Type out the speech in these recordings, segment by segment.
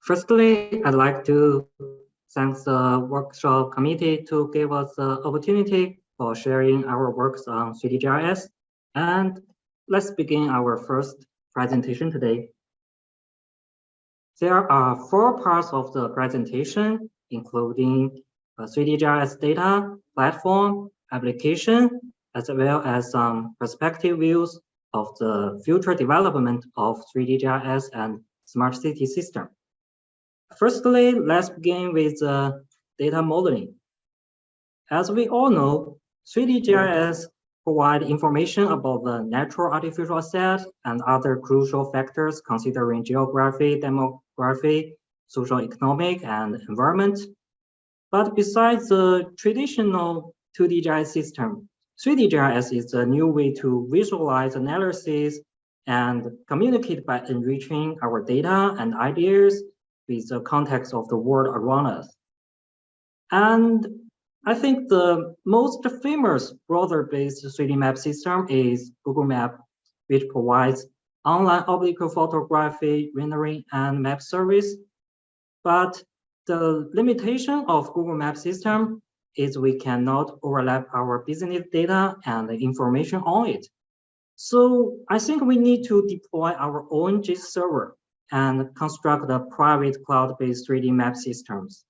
Firstly, I'd like to thank the workshop committee to give us the opportunity for sharing our works on City GIS. And let's begin our first presentation today. There are 4 parts of the presentation, including 3D GIS data, platform, application, as well as some perspective views of the future development of 3D GIS and smart city system. Firstly, let's begin with data modeling. As we all know, 3D GIS provide information about the natural artificial assets and other crucial factors considering geography, demography, social, economic, and environment. But besides the traditional 2D GIS system, 3D GIS is a new way to visualize analysis and communicate by enriching our data and ideas with the context of the world around us. And I think the most famous browser-based 3D map system is Google Map, which provides online optical photography, rendering, and map service. But the limitation of Google Map system is we cannot overlap our business data and the information on it. So I think we need to deploy our own GIS server and construct a private cloud-based 3D map systems.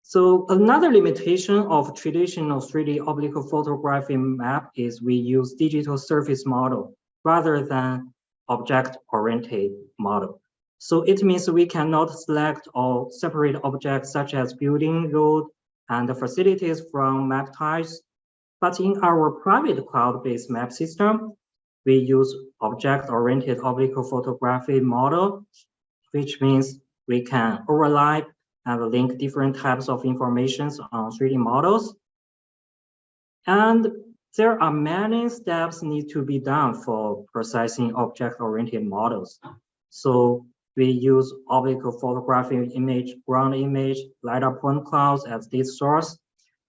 So another limitation of traditional 3D optical photography map is we use digital surface model rather than object-oriented model. So it means we cannot select or separate objects such as building, road, and facilities from map types. But in our private cloud-based map system, we use object-oriented optical photography model, which means we can overlap and link different types of information on 3D models. And there are many steps need to be done for processing object-oriented models. So we use optical photography image, ground image, LiDAR point clouds as data source.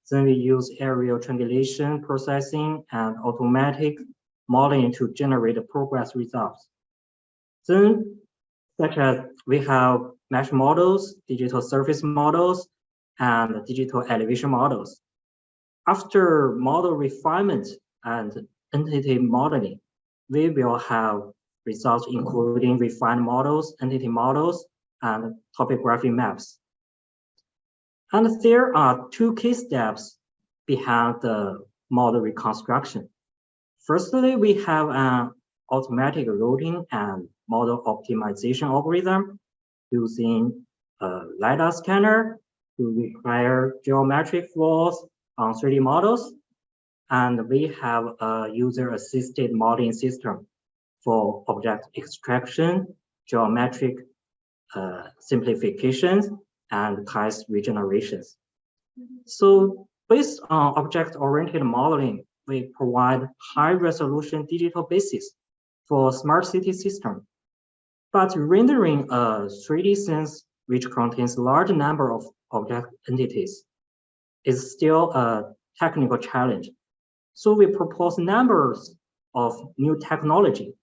Then we use aerial triangulation processing and automatic modeling to generate the progress results. Then, such as we have mesh models, digital surface models, and digital elevation models. After model refinement and entity modeling, we will have results including refined models, entity models, and topography maps. And there are 2 key steps behind the model reconstruction. Firstly, we have an automatic routing and model optimization algorithm using a LiDAR scanner to require geometric flows on 3D models. And we have a user-assisted modeling system for object extraction, geometric simplifications, and type regenerations. So based on object-oriented modeling, we provide high-resolution digital basis for smart city system. But rendering a 3D scene which contains a large number of object entities is still a technical challenge. So we propose numbers of new technology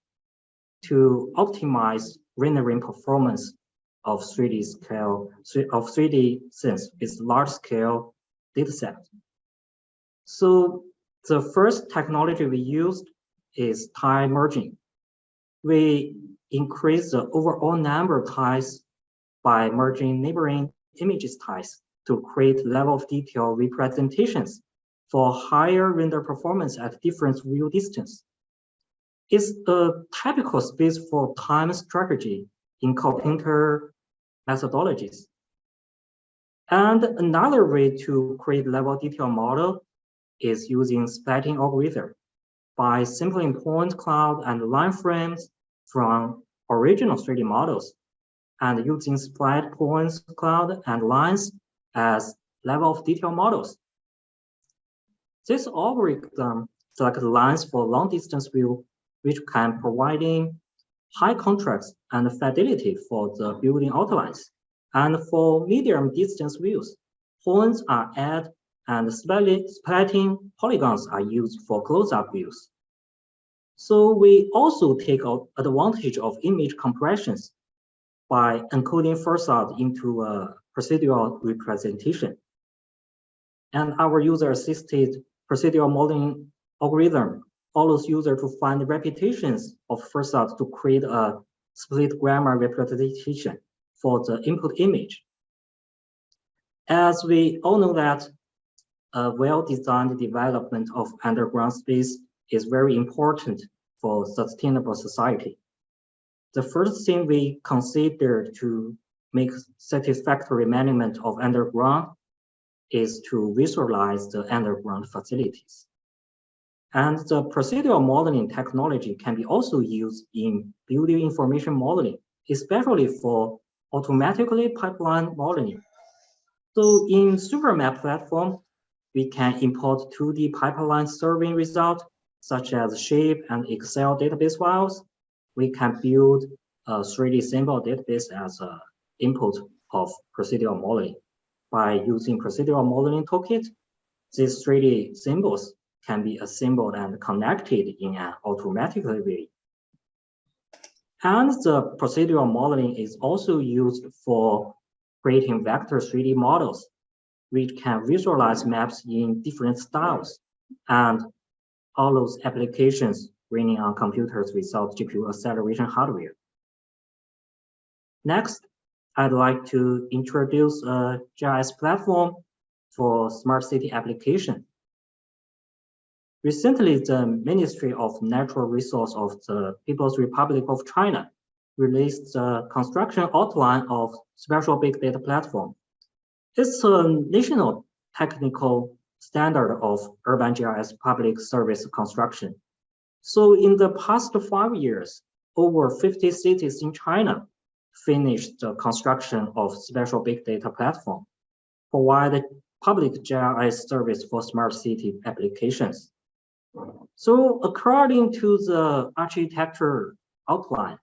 to optimize rendering performance of 3D scenes with large-scale dataset. So the first technology we used is time merging. We increase the overall number of tiles by merging neighboring images tiles to create level of detail representations for higher render performance at different view distance. It's a typical space for time strategy in computer methodologies. And another way to create level detail model is using splatting algorithm by sampling point cloud and line frames from original 3D models and using splat points cloud and lines as level of detail models. This algorithm selects lines for long distance view, which can providing high contrast and fidelity for the building outlines. And for medium distance views, points are added and splatting polygons are used for close-up views. So we also take advantage of image compressions by encoding facade into a procedural representation. And our user-assisted procedural modeling algorithm allows user to find repetitions of facades to create a split grammar representation for the input image. As we all know that a well-designed development of underground space is very important for sustainable society. The first thing we consider to make satisfactory management of underground is to visualize the underground facilities. And the procedural modeling technology can be also used in building information modeling, especially for automatically pipeline modeling. So in SuperMap platform, we can import 2D pipeline serving results, such as shape and Excel database files. We can build a 3D symbol database as an input of procedural modeling. By using procedural modeling toolkit, these 3D symbols can be assembled and connected in an automatic way. And the procedural modeling is also used for creating vector 3D models, which can visualize maps in different styles and all those applications running on computers without GPU acceleration hardware. Next, I'd like to introduce a GIS platform for smart city application. Recently, the Ministry of Natural Resources of the People's Republic of China released the construction outline of spatial big data platform. It's a national technical standard of urban GIS public service construction. So in the past 5 years, over 50 cities in China finished the construction of spatial big data platform, provide public GIS service for smart city applications. So according to the architecture outline,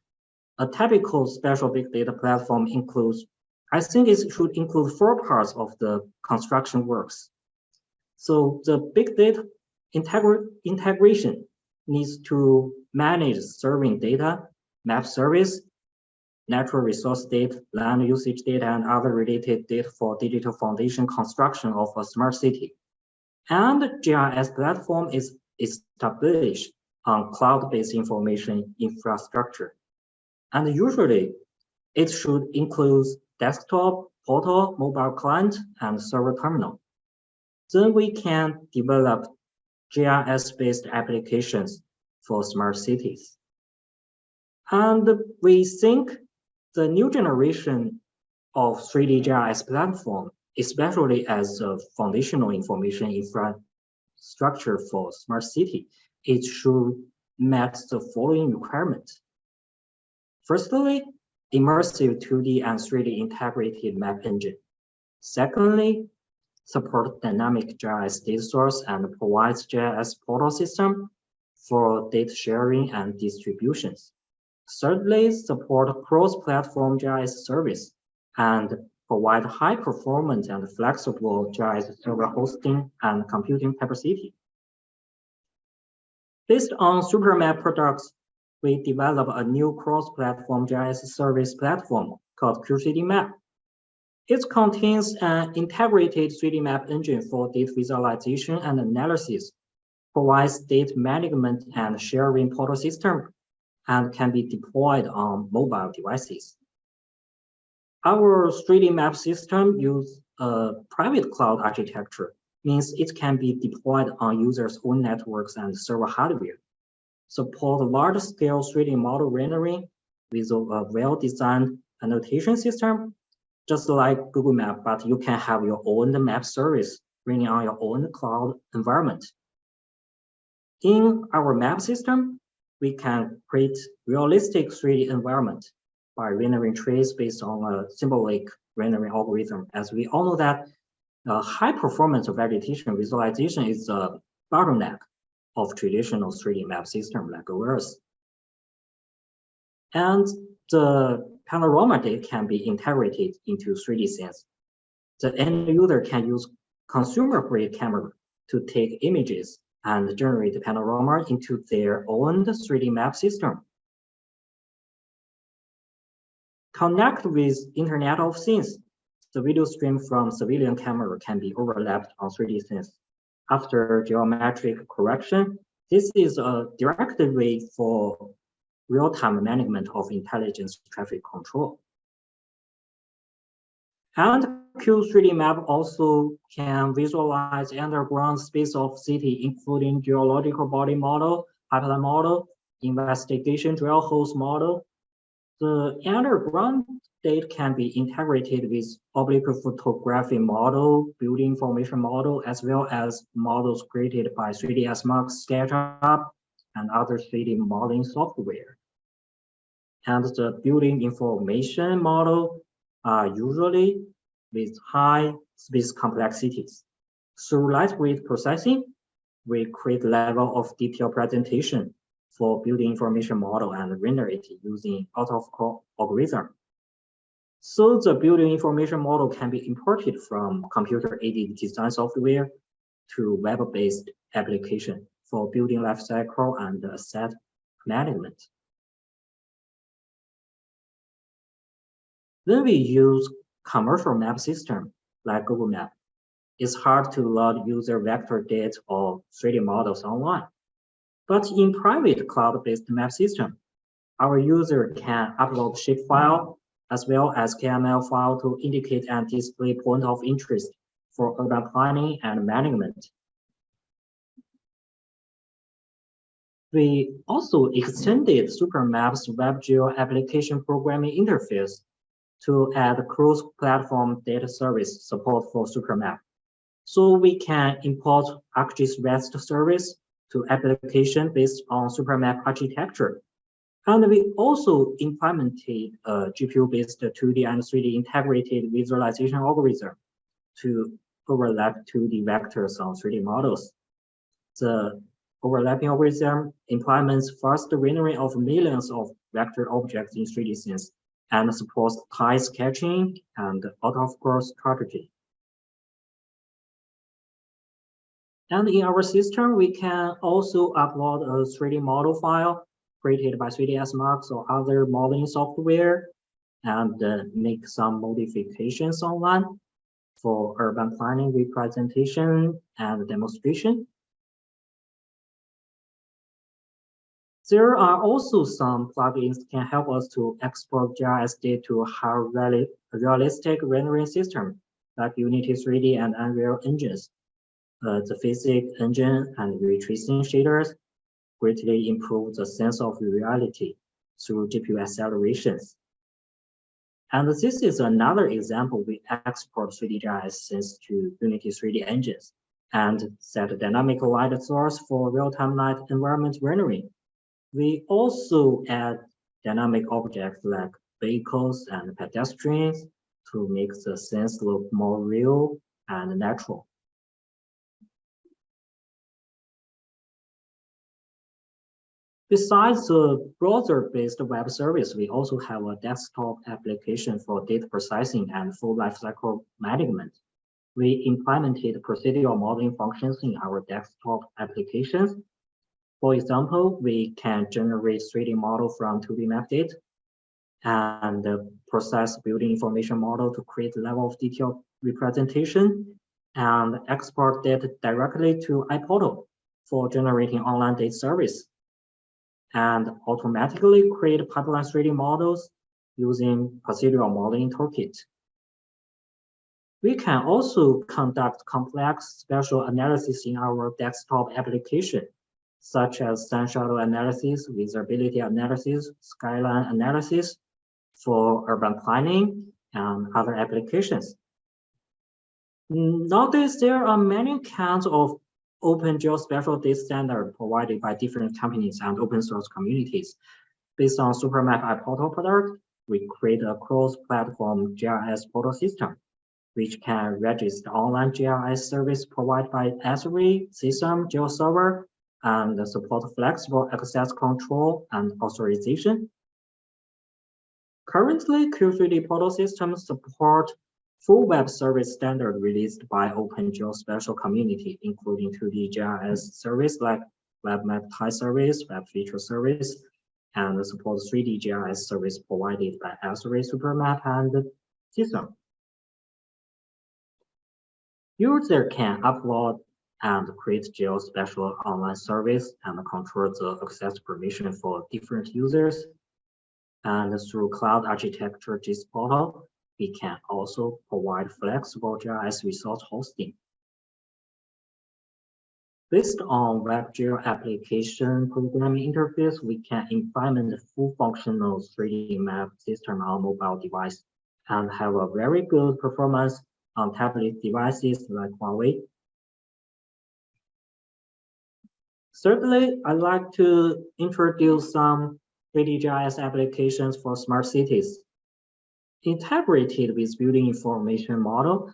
a typical spatial big data platform includes, I think it should include 4 parts of the construction works. So the big data integration needs to manage serving data, map service, natural resource data, land usage data, and other related data for digital foundation construction of a smart city. And GIS platform is established on cloud-based information infrastructure. And usually, it should include desktop, portal, mobile client, and server terminal. Then we can develop GIS-based applications for smart cities. And we think the new generation of 3D GIS platform, especially as a foundational information infrastructure for smart city, it should meet the following requirements. Firstly, immersive 2D and 3D integrated map engine. Secondly, support dynamic GIS data source and provides GIS portal system for data sharing and distributions. Thirdly, support cross-platform GIS service and provide high-performance and flexible GIS server hosting and computing capacity. Based on SuperMap products, we develop a new cross-platform GIS service platform called City Map. It contains an integrated 3D map engine for data visualization and analysis, provides data management and sharing portal system, and can be deployed on mobile devices. Our 3D map system uses a private cloud architecture, means it can be deployed on users' own networks and server hardware. Support large-scale 3D model rendering with a well-designed annotation system, just like Google Map, but you can have your own map service running on your own cloud environment. In our map system, we can create realistic 3D environment by rendering trees based on a symbolic rendering algorithm. As we all know that high performance of vegetation visualization is a bottleneck of traditional 3D map system like Earth. And the panorama data can be integrated into 3D scenes. The end user can use consumer-grade camera to take images and generate the panorama into their own 3D map system. connect with Internet of Things. The video stream from civilian camera can be overlapped on 3D scenes. After geometric correction, this is a directed way for real-time management of intelligence traffic control. And Q3D map also can visualize underground space of city, including geological body model, pipeline model, investigation drill holes model. The underground data can be integrated with oblique photography model, building information model, as well as models created by 3ds Max, SketchUp, and other 3D modeling software. And the building information model are usually with high space complexities. Through lightweight processing, we create level of detail presentation for building information model and render it using out-of-core algorithm. So the building information model can be imported from computer-aided design software to web-based application for building lifecycle and asset management. When we use commercial map system like Google Map, it's hard to load user vector data or 3D models online. But in private cloud-based map system, our user can upload shapefile as well as KML file to indicate and display point of interest for urban planning and management. We also extended SuperMap's WebGL application programming interface to add cross-platform data service support for SuperMap. So we can import ArcGIS REST service to application based on SuperMap architecture. And we also implemented a GPU-based 2D and 3D integrated visualization algorithm to overlap 2D vectors on 3D models. The overlapping algorithm implements fast rendering of millions of vector objects in 3D scenes and supports tile sketching and out-of-core strategy. And in our system, we can also upload a 3D model file created by 3ds Max or other modeling software and make some modifications online for urban planning representation and demonstration. There are also some plugins that can help us to export GIS data to a realistic rendering system like Unity 3D and Unreal engines. The physics engine and ray tracing shaders greatly improve the sense of reality through GPU accelerations. And this is another example. We export 3D GIS scenes to Unity 3D engines and set dynamic light source for real-time light environment rendering. We also add dynamic objects like vehicles and pedestrians to make the scenes look more real and natural. Besides the browser-based web service, we also have a desktop application for data processing and full lifecycle management. We implemented procedural modeling functions in our desktop applications. For example, we can generate 3D model from 2D map data and process building information model to create level of detail representation and export data directly to iPortal for generating online data service, and automatically create pipeline 3D models using procedural modeling toolkit. We can also conduct complex spatial analysis in our desktop application, such as sun shadow analysis, visibility analysis, skyline analysis for urban planning and other applications. Nowadays, there are many kinds of open geospatial data standard provided by different companies and open source communities. Based on SuperMap iPortal product, we create a cross-platform GIS portal system, which can register online GIS service provided by Esri, System, GeoServer, and support flexible access control and authorization. Currently, Q3D portal systems support full web service standard released by Open Geospatial community, including 2D GIS service like Web Map Tile service, Web Feature service, and support 3D GIS service provided by S3 SuperMap and system. User can upload and create geospatial online service and control the access permission for different users. And through cloud architecture GIS portal, we can also provide flexible GIS resource hosting. Based on WebGL application programming interface, we can implement a full functional 3D map system on mobile device and have a very good performance on tablet devices like Huawei. Thirdly, I'd like to introduce some 3D GIS applications for smart cities. Integrated with building information model,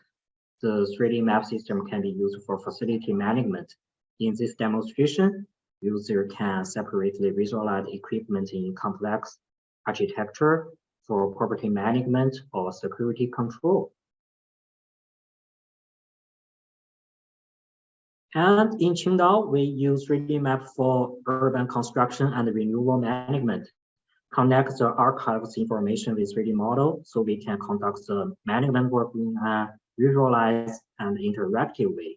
the 3D map system can be used for facility management. In this demonstration, user can separately visualize equipment in complex architecture for property management or security control. And in Qingdao, we use 3D map for urban construction and renewal management. Connect the archives information with 3D model so we can conduct the management work in a visualized and interactive way.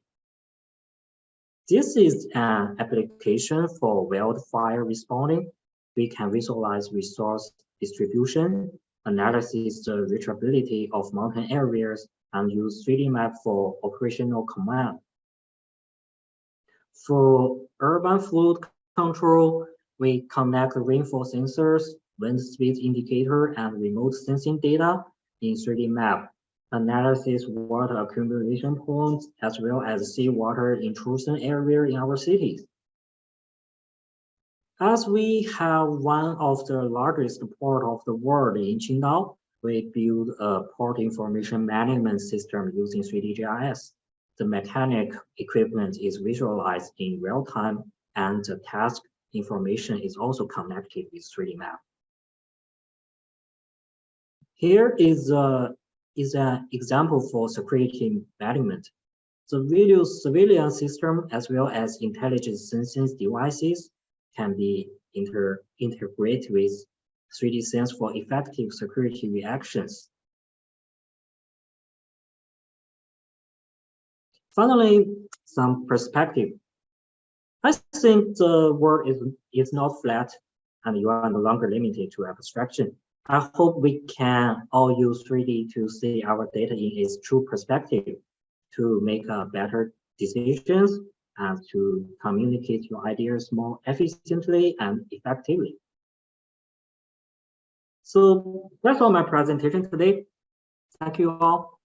This is an application for wildfire responding. We can visualize resource distribution, analysis the reachability of mountain areas, and use 3D map for operational command. For urban flood control, we connect rainfall sensors, wind speed indicator, and remote sensing data in 3D map. Analysis water accumulation points, as well as seawater intrusion area in our cities. As we have one of the largest port of the world in Qingdao, we build a port information management system using 3D GIS. The mechanic equipment is visualized in real time, and the task information is also connected with 3D map. Here is an example for security management. The video surveillance system, as well as intelligence sensing devices, can be integrated with 3D Sense for effective security reactions. Finally, some perspective. I think the world is not flat and you are no longer limited to abstraction. I hope we can all use 3D to see our data in its true perspective, to make better decisions and to communicate your ideas more efficiently and effectively. So that's all my presentation today. Thank you all.